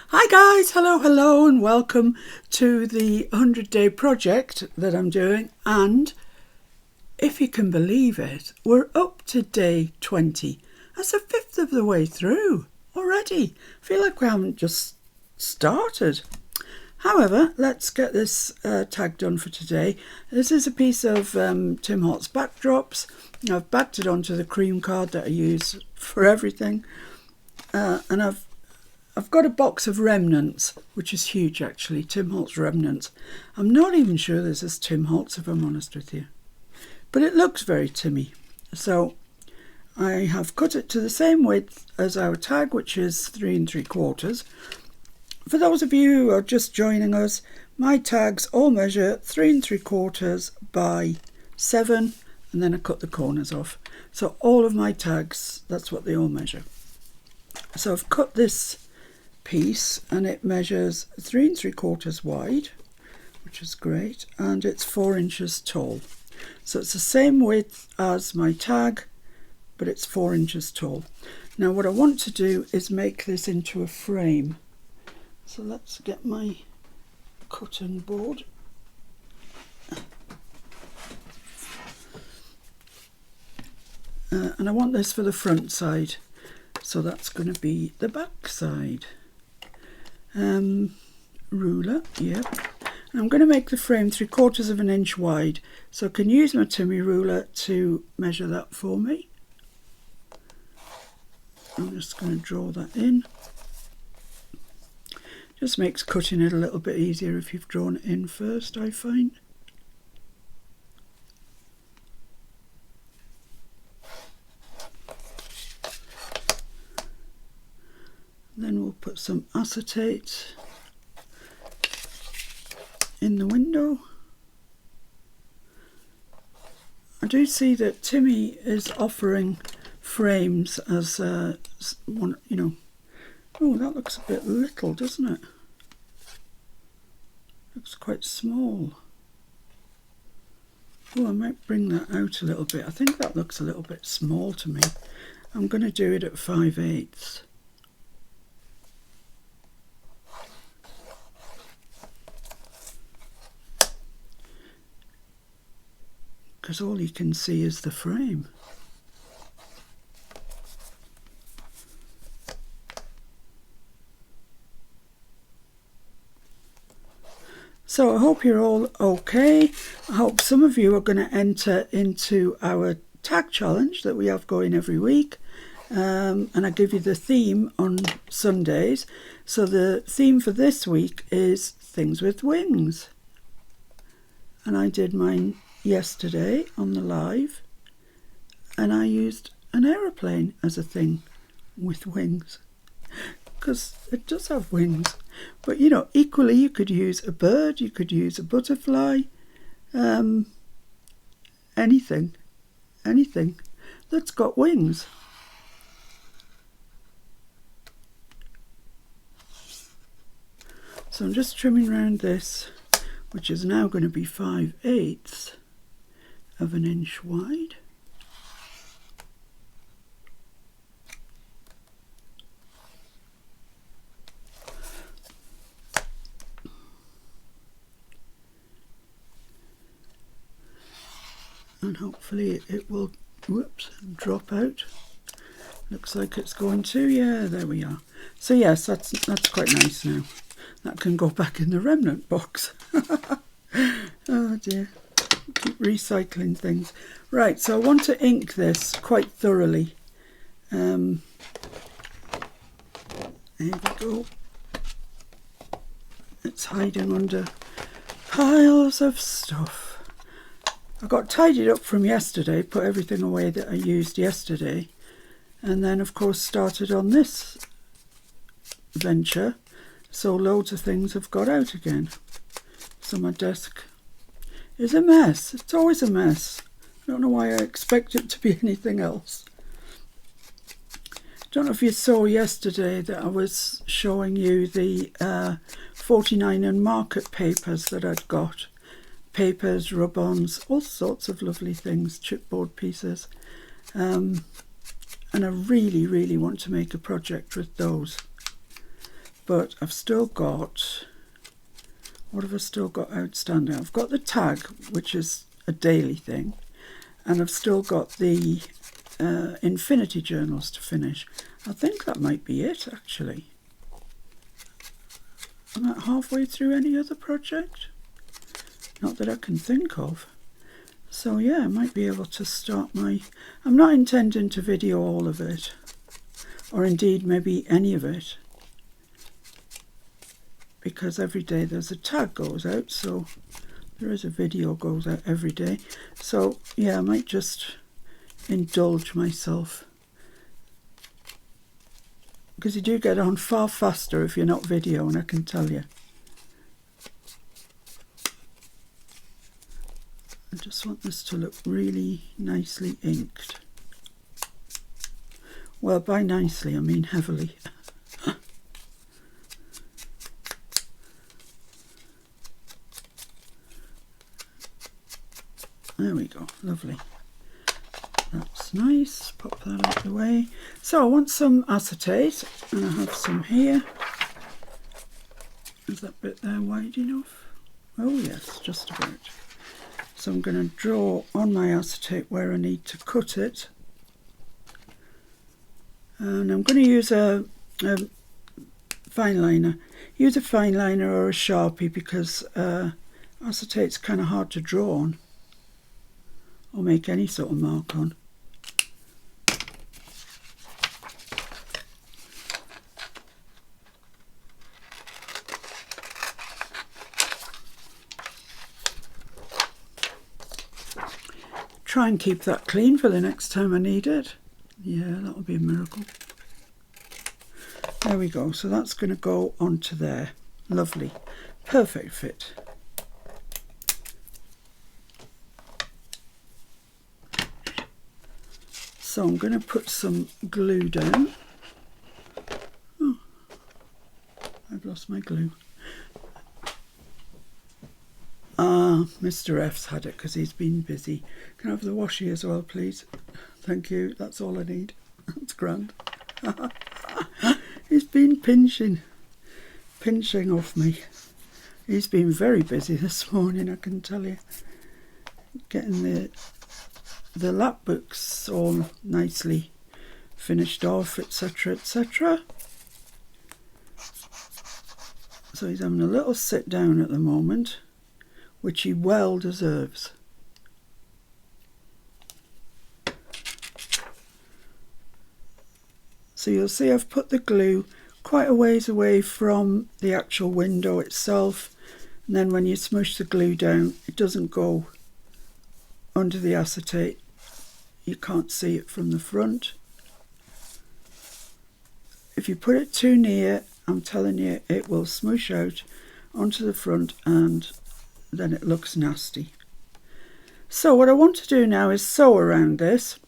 Hi guys, hello and welcome to the 100-day project that I'm doing, and if you can believe it, we're up to day 20. That's a fifth of the way through already. I feel like we haven't just started. However, let's get this tag done for today. This is a piece of Tim Holtz backdrops. I've backed it onto the cream card that I use for everything, and I've got a box of remnants, which is huge actually, Tim Holtz remnants. I'm not even sure this is Tim Holtz, if I'm honest with you, but it looks very Timmy. So I have cut it to the same width as our tag, which is 3 3/4. For those of you who are just joining us, my tags all measure 3 3/4 by 7, and then I cut the corners off. So all of my tags, that's what they all measure. So I've cut this piece and it measures 3 3/4 wide, which is great, and it's 4 inches tall. So it's the same width as my tag, but it's 4 inches tall. Now what I want to do is make this into a frame. So let's get my cutting board. And I want this for the front side, so that's going to be the back side. Ruler, yep. And I'm going to make the frame 3/4 of an inch wide, so I can use my Timmy ruler to measure that for me. I'm just going to draw that in. Just makes cutting it a little bit easier if you've drawn it in first, I find. Then we'll put some acetate in the window. I do see that Timmy is offering frames as one, you know. Oh, that looks a bit little, doesn't it? Looks quite small. Oh, I might bring that out a little bit. I think that looks a little bit small to me. I'm going to do it at 5/8. Because all you can see is the frame. So I hope you're all okay. I hope some of you are going to enter into our tag challenge that we have going every week. And I give you the theme on Sundays. So the theme for this week is things with wings. And I did mine yesterday on the live, and I used an aeroplane as a thing with wings, because it does have wings. But you know, equally you could use a bird, you could use a butterfly, anything that's got wings. So I'm just trimming around this, which is now going to be 5/8 of an inch wide. And hopefully it will, drop out. Looks like it's going to, yeah, there we are. So yes, that's quite nice now. That can go back in the remnant box. Oh dear, keep recycling things. Right, so I want to ink this quite thoroughly. There we go. It's hiding under piles of stuff. I got tidied up from yesterday, put everything away that I used yesterday, and then of course started on this venture. So loads of things have got out again. So my desk is a mess. It's always a mess. I don't know why I expect it to be anything else. Don't know if you saw yesterday that I was showing you the 49 and market papers that I'd got. Papers, rub-ons, all sorts of lovely things, chipboard pieces. And I really want to make a project with those. but I've still got, what have I still got outstanding? I've got the tag, which is a daily thing, and I've still got the infinity journals to finish. I think that might be it, actually. I'm not halfway through any other project, not that I can think of. So yeah, I might be able to start my, I'm not intending to video all of it, or indeed maybe any of it, because every day there's a tag goes out, so there is a video goes out every day. So yeah, I might just indulge myself, because you do get on far faster if you're not videoing, I can tell you. I just want this to look really nicely inked. Well, by nicely I mean heavily. There we go, lovely. That's nice, pop that out of the way. So I want some acetate, and I have some here. Is that bit there wide enough? Oh yes, just about. So I'm going to draw on my acetate where I need to cut it. And I'm going to use a fine liner. Use a fine liner or a Sharpie, because acetate's kind of hard to draw on, or make any sort of mark on. Try and keep that clean for the next time I need it. Yeah, that'll be a miracle. There we go, so that's going to go onto there. Lovely, perfect fit. So I'm going to put some glue down. Oh, I've lost my glue. Mr. F's had it because he's been busy. Can I have the washi as well, please? Thank you, that's all I need. That's grand. He's been pinching off me. He's been very busy this morning, I can tell you. Getting the lap books all nicely finished off, etc, etc. So he's having a little sit down at the moment, which he well deserves. So you'll see I've put the glue quite a ways away from the actual window itself, and then when you smush the glue down, it doesn't go under the acetate. You can't see it from the front. If you put it too near, I'm telling you, it will smush out onto the front, and then it looks nasty. So what I want to do now is sew around this,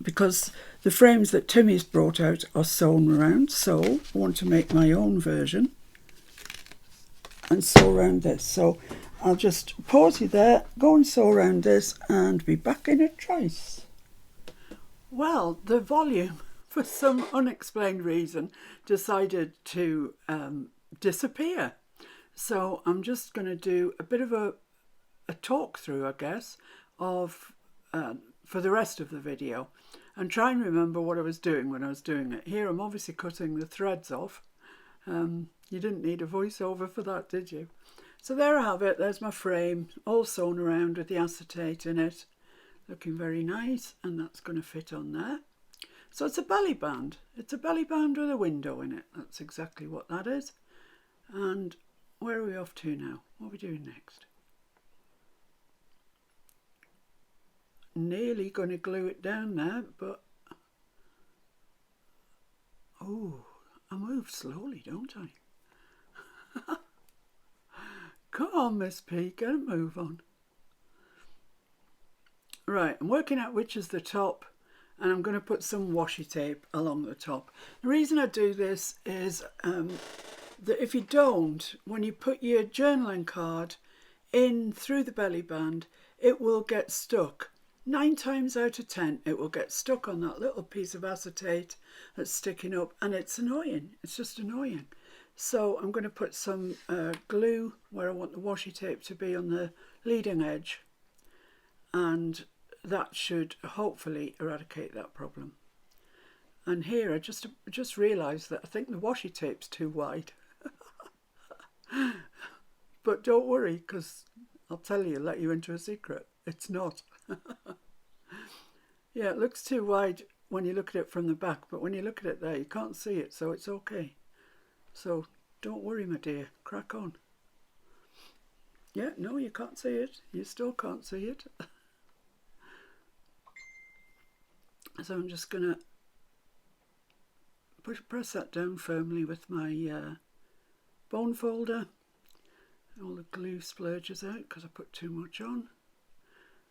because the frames that Timmy's brought out are sewn around, so I want to make my own version and sew around this. So I'll just pause you there, go and sew around this, and be back in a trice. Well, the volume, for some unexplained reason, decided to disappear. So I'm just going to do a bit of a talk through, I guess, of for the rest of the video, and try and remember what I was doing when I was doing it. Here I'm obviously cutting the threads off. You didn't need a voiceover for that, did you? So there I have it. There's my frame, all sewn around with the acetate in it, looking very nice, and that's going to fit on there. So it's a belly band. It's a belly band with a window in it. That's exactly what that is. And where are we off to now? What are we doing next? Nearly going to glue it down there, but oh, I move slowly, don't I? Come on, Miss P, get a move on. Right, I'm working out which is the top, and I'm going to put some washi tape along the top. The reason I do this is that if you don't, when you put your journaling card in through the belly band, it will get stuck. 9 times out of 10 it will get stuck on that little piece of acetate that's sticking up, and it's annoying. It's just annoying. So I'm going to put some glue where I want the washi tape to be on the leading edge, and that should hopefully eradicate that problem. And here I just realised that I think the washi tape's too wide. But don't worry, because I'll tell you, let you into a secret. It's not. Yeah, it looks too wide when you look at it from the back, but when you look at it there, you can't see it, so it's okay. So don't worry, my dear, crack on. Yeah, no, you can't see it. You still can't see it. So I'm just going to press that down firmly with my bone folder. All the glue splurges out because I put too much on.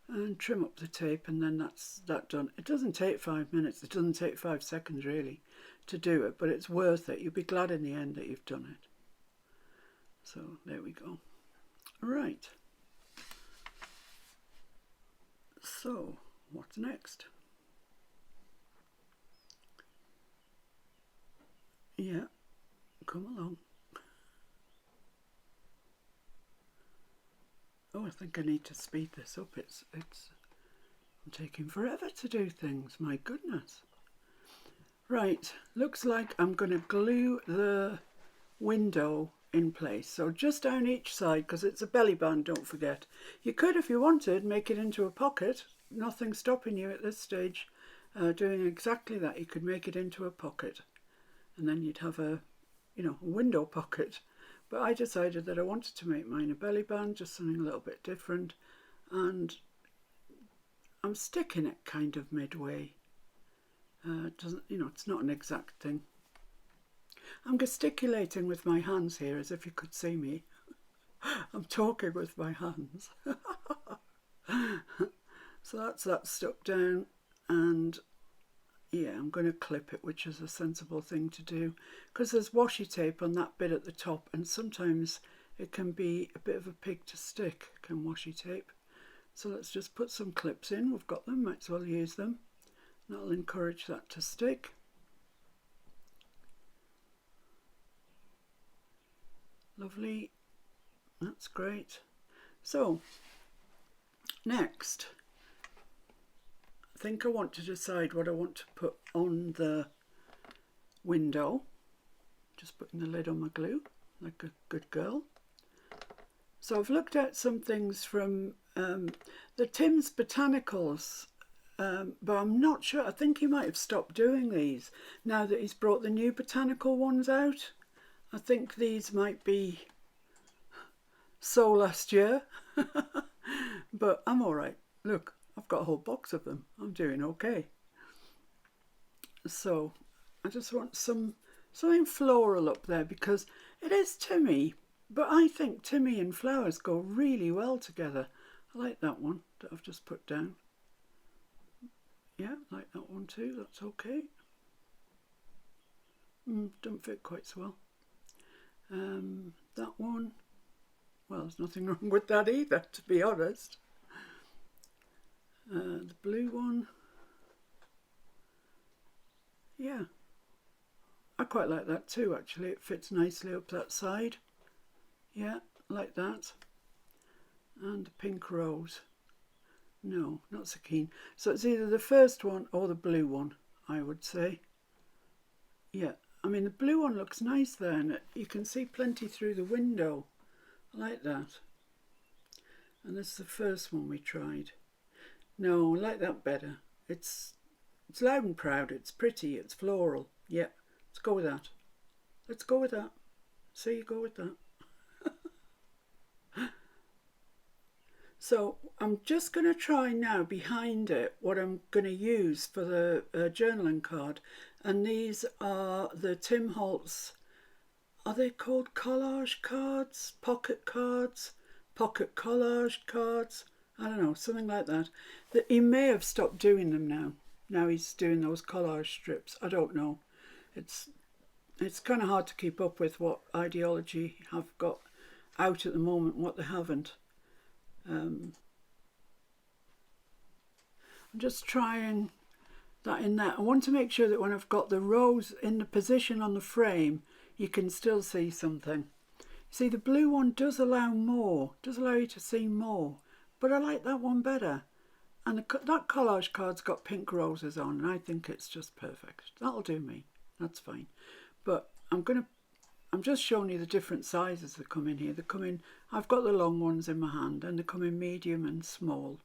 And trim up the tape, and then that's that done. It doesn't take 5 minutes, it doesn't take 5 seconds really to do it, but it's worth it. You'll be glad in the end that you've done it. So there we go. Right. So what's next? Yeah, come along. Oh, I think I need to speed this up. I'm taking forever to do things, my goodness. Right, looks like I'm going to glue the window in place. So just down each side, because it's a belly band, don't forget. You could, if you wanted, make it into a pocket. Nothing's stopping you at this stage doing exactly that. You could make it into a pocket, and then you'd have a window pocket. But I decided that I wanted to make mine a belly band, just something a little bit different, and I'm sticking it kind of midway. It's not an exact thing. I'm gesticulating with my hands here, as if you could see me. I'm talking with my hands. So that's that stuck down, and yeah, I'm going to clip it, which is a sensible thing to do, because there's washi tape on that bit at the top, and sometimes it can be a bit of a pig to stick, can washi tape. So let's just put some clips in. We've got them, might as well use them. That'll encourage that to stick. Lovely, that's great. So next, I think I want to decide what I want to put on the window. Just putting the lid on my glue, like a good girl. So I've looked at some things from the Tim's Botanicals, but I'm not sure. I think he might have stopped doing these now that he's brought the new botanical ones out. I think these might be so last year, but I'm all right. Look, I've got a whole box of them. I'm doing okay. So I just want something floral up there, because it is Timmy, but I think Timmy and flowers go really well together. I like that one that I've just put down. Yeah, like that one too. That's okay. Don't fit quite so well. That one, well, there's nothing wrong with that either, to be honest. The blue one, yeah, I quite like that too, actually. It fits nicely up that side. Yeah, like that. And the pink rose. No, not so keen. So it's either the first one or the blue one, I would say. Yeah, I mean, the blue one looks nice there, and you can see plenty through the window. I like that. And this is the first one we tried. No, I like that better. It's loud and proud, it's pretty, it's floral. Yeah, let's go with that. Let's go with that. So you go with that. So I'm just going to try now behind it what I'm going to use for the journaling card. And these are the Tim Holtz, are they called collage cards? Pocket cards? Pocket collage cards? I don't know, something like that. He may have stopped doing them now. Now he's doing those collage strips. I don't know. It's kind of hard to keep up with what ideology have got out at the moment and what they haven't. I'm just trying that in that. I want to make sure that when I've got the rose in the position on the frame, you can still see something. See, the blue one does allow you to see more, but I like that one better. And that collage card's got pink roses on, and I think it's just perfect. That'll do me. That's fine. But I'm just showing you the different sizes that come in here. I've got the long ones in my hand, and they come in medium and small.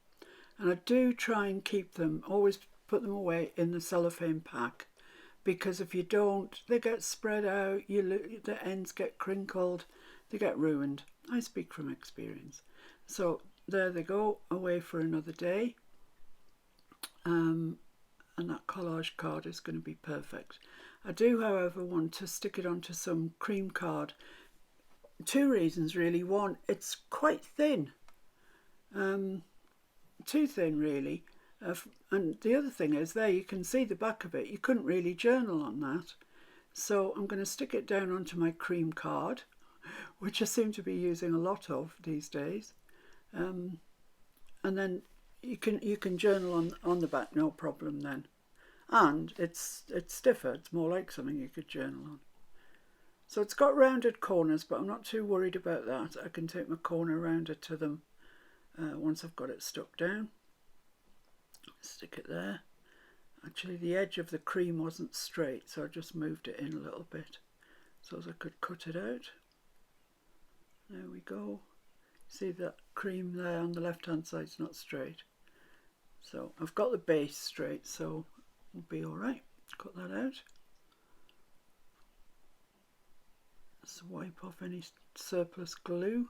And I do try and keep them, always put them away in the cellophane pack, because if you don't, they get spread out, the ends get crinkled, they get ruined. I speak from experience. So there they go, away for another day. And that collage card is going to be perfect. I do, however, want to stick it onto some cream card. 2 reasons really. One, it's quite thin. Too thin really. And the other thing is, there you can see the back of it. You couldn't really journal on that. So I'm going to stick it down onto my cream card, which I seem to be using a lot of these days. And then you can journal on the back, no problem then. And it's stiffer. It's more like something you could journal on. So it's got rounded corners, but I'm not too worried about that. I can take my corner rounder to them once I've got it stuck down. Stick it there. Actually, the edge of the cream wasn't straight, so I just moved it in a little bit so as I could cut it out. There we go. See that cream there on the left hand side is not straight. So I've got the base straight, so we'll be alright. Cut that out. Just wipe off any surplus glue.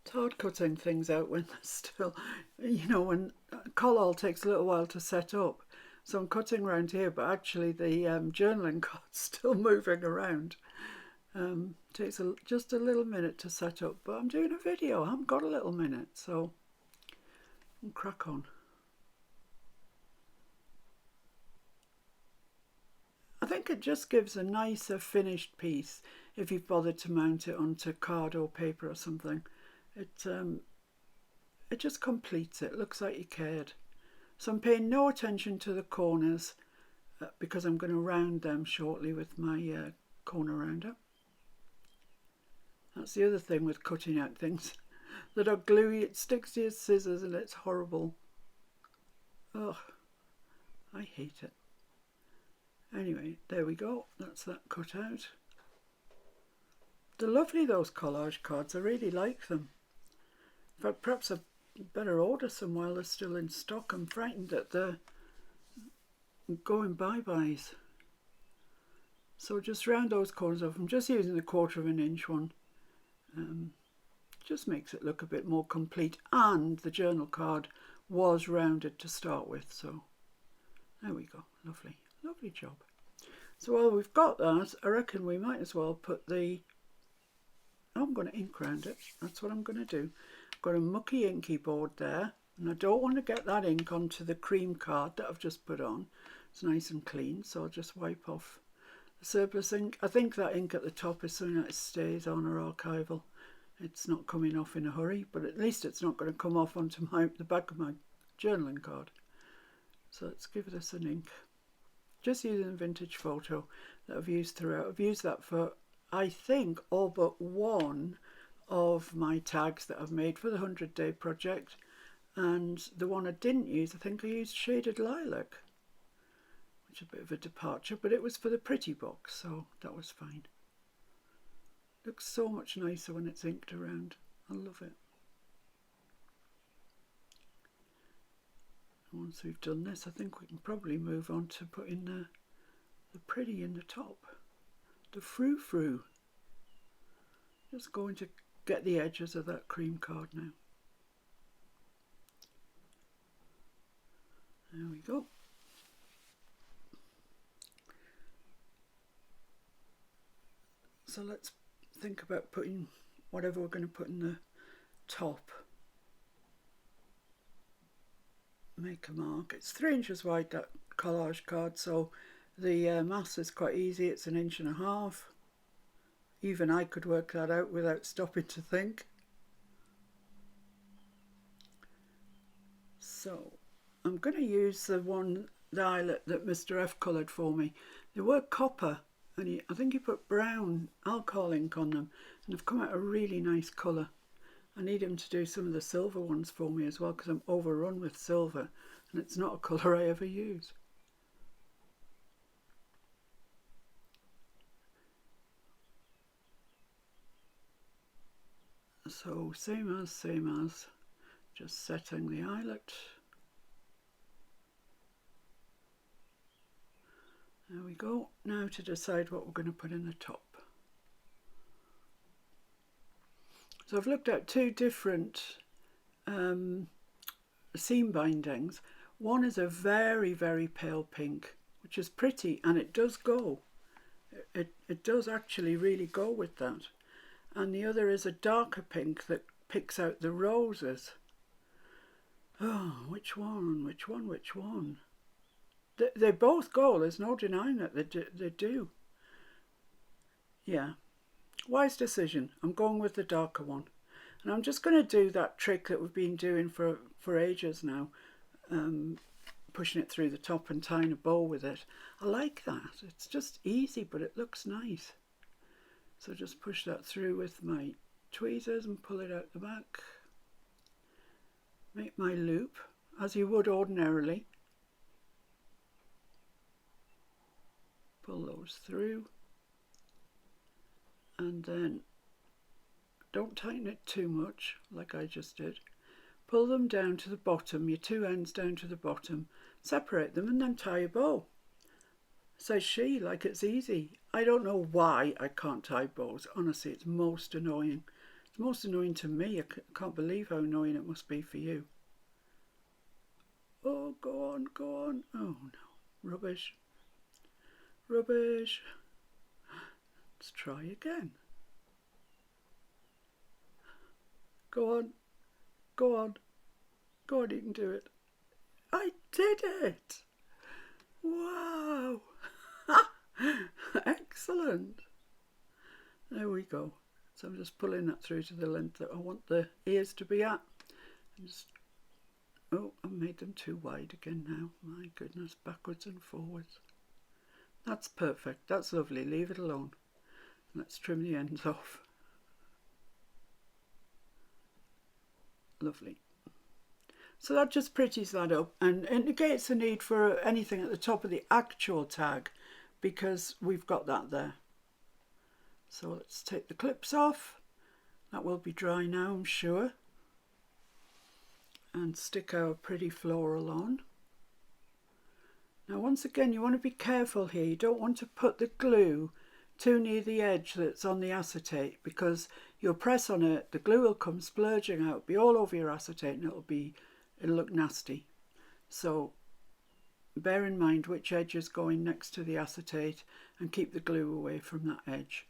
It's hard cutting things out when they're still, when collall takes a little while to set up. So I'm cutting around here, but actually the journaling card's still moving around. Takes just a little minute to set up, but I'm doing a video. I haven't got a little minute, so I'll crack on. I think it just gives a nicer finished piece if you've bothered to mount it onto card or paper or something. It just completes it. Looks like you cared. So I'm paying no attention to the corners because I'm going to round them shortly with my corner rounder. That's the other thing with cutting out things that are gluey. It sticks to your scissors and it's horrible. Ugh, I hate it. Anyway, there we go. That's that cut out. They're lovely, those collage cards. I really like them. In fact, perhaps I better order some while they're still in stock. I'm frightened that they're going bye-byes. So just round those corners off. I'm just using the 1/4 inch one. Just makes it look a bit more complete, and the journal card was rounded to start with, so there we go. Lovely job. So while we've got that, I reckon we might as well put I'm going to ink round it. That's what I'm going to do. I've got a mucky inky board there, and I don't want to get that ink onto the cream card that I've just put on. It's nice and clean, so I'll just wipe off the surplus ink. I think that ink at the top is something that stays on or archival. It's not coming off in a hurry, but at least it's not going to come off onto the back of my journaling card. So let's give this an ink. Just using a vintage photo that I've used throughout. I've used that for, I think, all but one of my tags that I've made for the 100-day project. And the one I didn't use, I think I used Shaded Lilac, which is a bit of a departure, but it was for the pretty box, so that was fine. Looks so much nicer when it's inked around. I love it. Once we've done this, I think we can probably move on to putting the pretty in the top. The frou-frou. Just going to get the edges of that cream card now. There we go. So let's think about putting whatever we're going to put in the top. Make a mark. It's 3 inches wide, that collage card, so the mass is quite easy. It's 1.5 inches. Even I could work that out without stopping to think. So I'm going to use the eyelet that Mr. F coloured for me. They were copper, and I think he put brown alcohol ink on them, and they've come out a really nice colour. I need him to do some of the silver ones for me as well, because I'm overrun with silver, and it's not a colour I ever use. So same as, just setting the eyelet. There we go. Now to decide what we're going to put in the top. So I've looked at two different seam bindings. One is a very, very pale pink, which is pretty, and it does go. It does actually really go with that. And the other is a darker pink that picks out the roses. Oh, which one? They both go, there's no denying that they do. Yeah, wise decision. I'm going with the darker one. And I'm just going to do that trick that we've been doing for ages now, pushing it through the top and tying a bow with it. I like that. It's just easy, but it looks nice. So just push that through with my tweezers and pull it out the back. Make my loop as you would ordinarily. Pull those through, and then don't tighten it too much like I just did. Pull them down to the bottom, your two ends down to the bottom, separate them, and then tie a bow. Says she, like it's easy. I don't know why I can't tie bows. Honestly, it's most annoying. It's most annoying to me. I can't believe how annoying it must be for you. Oh, go on. Oh no, rubbish. Let's try again. Go on, you can do it. I did it! Wow! Excellent! There we go. So I'm just pulling that through to the length that I want the ears to be at. Oh, I've made them too wide again now. My goodness, backwards and forwards. That's perfect. That's lovely. Leave it alone. Let's trim the ends off. Lovely. So that just pretties that up and indicates the need for anything at the top of the actual tag, because we've got that there. So let's take the clips off. That will be dry now, I'm sure. And stick our pretty floral on. Now once again, you want to be careful here. You don't want to put the glue too near the edge that's on the acetate, because you'll press on it, the glue will come splurging out, be all over your acetate, and it'll look nasty. So bear in mind which edge is going next to the acetate and keep the glue away from that edge.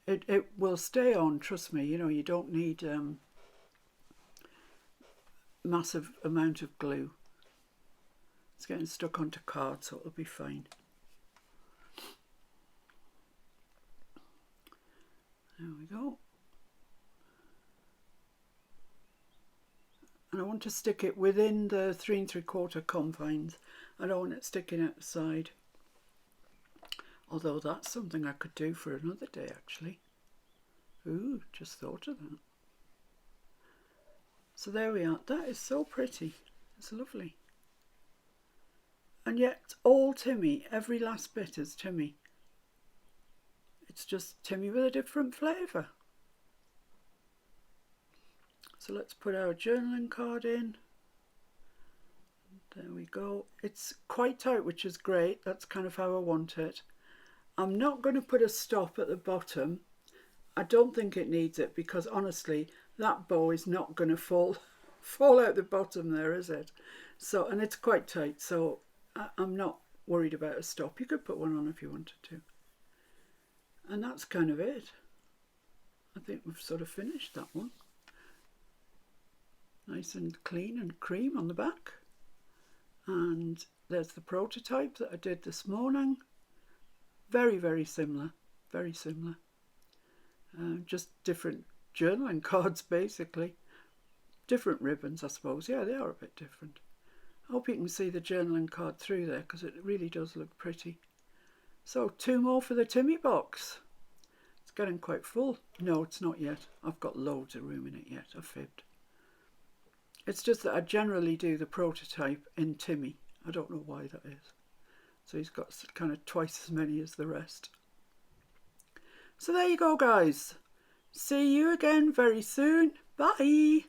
It will stay on, trust me. You know, you don't need massive amount of glue. It's getting stuck onto card, so it'll be fine. There we go. And I want to stick it within the 3 3/4 confines. I don't want it sticking out the side. Although that's something I could do for another day, actually. Ooh, just thought of that. So there we are. That is so pretty. It's lovely. And yet all Timmy, every last bit is Timmy. It's just Timmy with a different flavour. So let's put our journaling card in. There we go. It's quite tight, which is great. That's kind of how I want it. I'm not going to put a stop at the bottom. I don't think it needs it, because honestly, that bow is not going to fall out the bottom there, is it? So, and it's quite tight, so I'm not worried about a stop. You could put one on if you wanted to. And that's kind of it. I think we've sort of finished that one. Nice and clean and cream on the back. And there's the prototype that I did this morning. Very, very similar. Very similar. Just different journaling cards, basically. different ribbons, I suppose. Yeah, they are a bit different. I hope you can see the journaling card through there, because it really does look pretty. So 2 more for the Timmy box. It's getting quite full. No, it's not yet. I've got loads of room in it yet. I fibbed. It's just that I generally do the prototype in Timmy. I don't know why that is. So he's got kind of twice as many as the rest. So there you go, guys. See you again very soon. Bye.